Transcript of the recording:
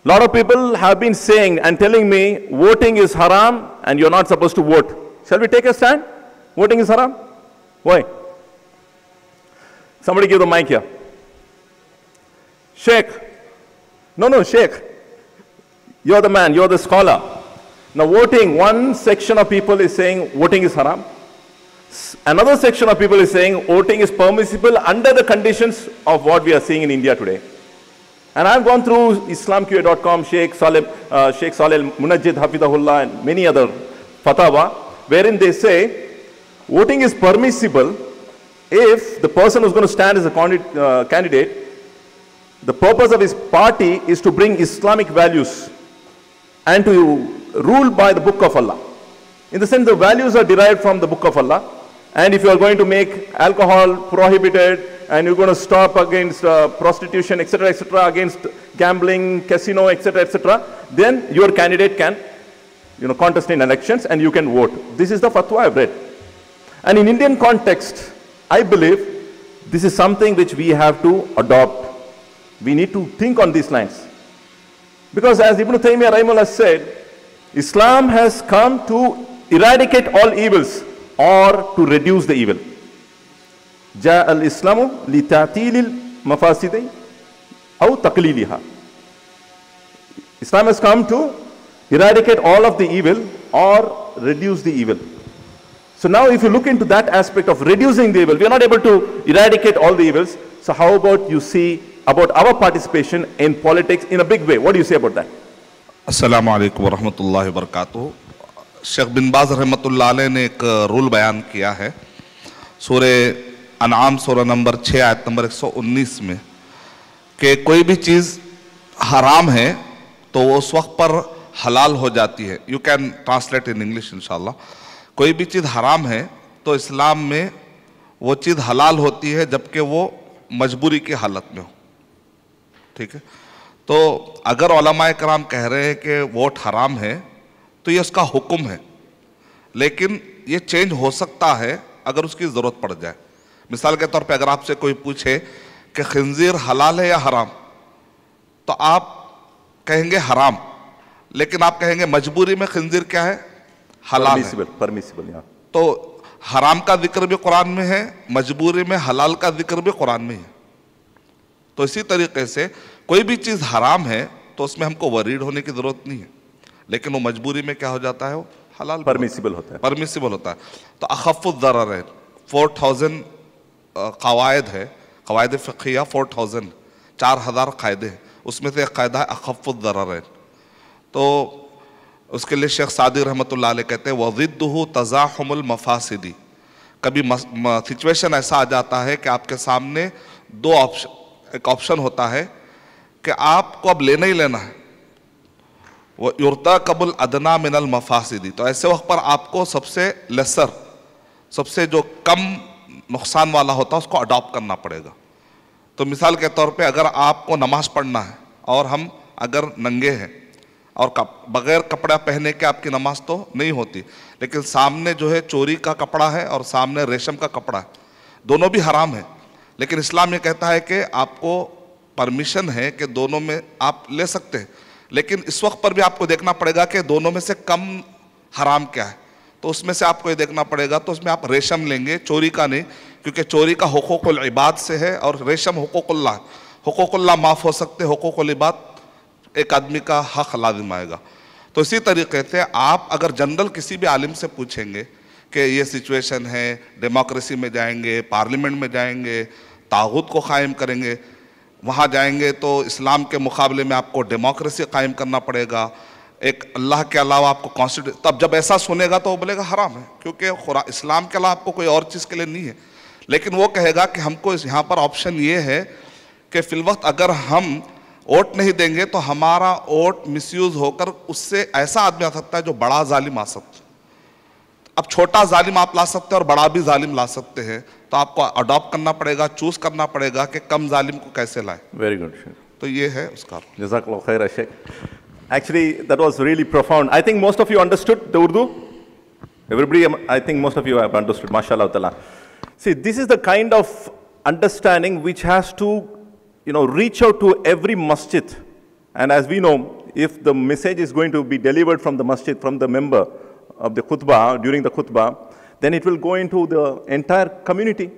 A lot of people have been saying and telling me voting is haram and you're not supposed to vote. Shall we take a stand? Voting is haram? Why? Somebody give the mic here. Sheikh. No, Sheikh. You're the man, you're the scholar. Now voting, one section of people is saying voting is haram. Another section of people is saying voting is permissible under the conditions of what we are seeing in India today. And I've gone through islamqa.com, Sheikh Saleh Munajjid Hafidahullah and many other fatwa, wherein they say voting is permissible if the person who's going to stand as a candidate, the purpose of his party is to bring Islamic values and to rule by the book of Allah. In the sense, the values are derived from the book of Allah. And if you are going to make alcohol prohibited, and you're going to stop against prostitution, etc., against gambling, casino, etc., then your candidate can, contest in elections and you can vote. This is the fatwa I've read. And in Indian context, I believe this is something which we have to adopt. We need to think on these lines. Because as Ibn Taymiyyah Rahimahullah said, Islam has come to eradicate all evils or to reduce the evil. جاء الإسلام لتعطيل المفاسد أو تقليلها. Islam has come to eradicate all of the evil or reduce the evil. So now if you look into that aspect of reducing the evil, we are not able to eradicate all the evils. So how about you see about our participation in politics in a big way? What do you say about that? Assalamu alaikum wa rahmatullahi wa barakatuh. Sheikh bin Baz rahmatullah alayhi ने एक rule बयान किया है सूरह अनाम सूरह number 6 आयत number 119 में कि कोई भी चीज़ हराम है तो वो उस वक्त पर हलाल हो जाती है. You can translate in English इंशाल्लाह. कोई भी चीज़ हराम है तो इस्लाम में वो चीज़ हलाल होती है जबकि वो मजबूरी की हालत में हो. ठीक है. तो अगर उलमाए कराम कह रहे हैं कि वोट हराम है तो ये उसका हुक्म है, लेकिन ये चेंज हो सकता है अगर उसकी ज़रूरत पड़ जाए. मिसाल के तौर पे अगर आपसे कोई पूछे कि खिंजीर हलाल है या हराम, तो आप कहेंगे हराम, लेकिन आप कहेंगे मजबूरी में खिंजीर क्या है? हलाल है. परमिसिबल. तो हराम का जिक्र भी कुरान में है, मजबूरी में हलाल का जिक्र भी कुरान में है. तो इसी तरीके से कोई भी चीज़ हराम है तो उसमें हमको वरीड होने की ज़रूरत नहीं है, लेकिन वो मजबूरी में क्या हो जाता है? वो हलाल परमिसिबल होता है. परमिसिबल होता है. तो अखफ़ुद ज़रर है. 4000 कवायद है, कवायद फ़िक़हिया 4000 कायदे हैं, उसमें से एक कायदा है अखफ़ुद ज़रर है. तो उसके लिए शेख सादिक रहमतुल्लाह अलैह कहते हैं वज़िद्दुहु तज़ाहुमुल मफ़ासिदी. कभी सिचुएशन ऐसा आ जाता है कि आपके सामने दो ऑप्शन, एक ऑप्शन होता है कि आपको अब लेना ही लेना है, वो युर्तकबुल अदना मिनल मफ़ासिदी. तो ऐसे वक्त पर आपको सबसे लेसर, सबसे जो कम नुकसान वाला होता है उसको अडॉप्ट करना पड़ेगा. तो मिसाल के तौर पे अगर आपको नमाज पढ़ना है और हम अगर नंगे हैं और बगैर कपड़ा पहने के आपकी नमाज तो नहीं होती, लेकिन सामने जो है चोरी का कपड़ा है और सामने रेशम का कपड़ा है, दोनों भी हराम है, लेकिन इस्लाम ये कहता है कि आपको परमिशन है कि दोनों में आप ले सकते हैं, लेकिन इस वक्त पर भी आपको देखना पड़ेगा कि दोनों में से कम हराम क्या है. तो उसमें से आपको ये देखना पड़ेगा, तो उसमें आप रेशम लेंगे, चोरी का नहीं, क्योंकि चोरी का हुकूकुल इबाद से है और रेशम हुकूकुल्लाह. हुकूकुल्लाह माफ़ हो सकते, हुकूकुल इबाद एक आदमी का हक लाजिम आएगा. तो इसी तरीके से आप अगर जनरल किसी भी आलिम से पूछेंगे कि ये सिचुएशन है, डेमोक्रेसी में जाएंगे, पार्लियामेंट में जाएंगे, तागूत को कायम करेंगे, वहाँ जाएंगे तो इस्लाम के मुकाबले में आपको डेमोक्रेसी कायम करना पड़ेगा, एक अल्लाह के अलावा आपको कॉन्स्टिट्यूशन, तब जब ऐसा सुनेगा तो वो बोलेगा हराम है, क्योंकि इस्लाम के अलावा आपको कोई और चीज़ के लिए नहीं है. लेकिन वो कहेगा कि हमको यहाँ पर ऑप्शन ये है कि फिलवक्त अगर हम वोट नहीं देंगे तो हमारा वोट मिसयूज होकर उससे ऐसा आदमी आ सकता है जो बड़ा जालिम आ सकता है. अब छोटा जालिम आप ला सकते हैं और बड़ा भी जालिम ला सकते हैं, तो आपको अडॉप्ट करना पड़ेगा, चूज करना पड़ेगा कि कम जालिम को कैसे लाए. Very good. तो ये है उसका. जज़ाकल्लाह खैर Sheikh. Actually, that was really profound. I think most of you understood the Urdu. Everybody, I think most of you have understood, mashallah ta'ala. See, this is the kind of understanding which has to, reach out to every masjid And as we know, if the message is going to be delivered from the masjid, from the member of the khutbah, during the khutbah, then it will go into the entire community.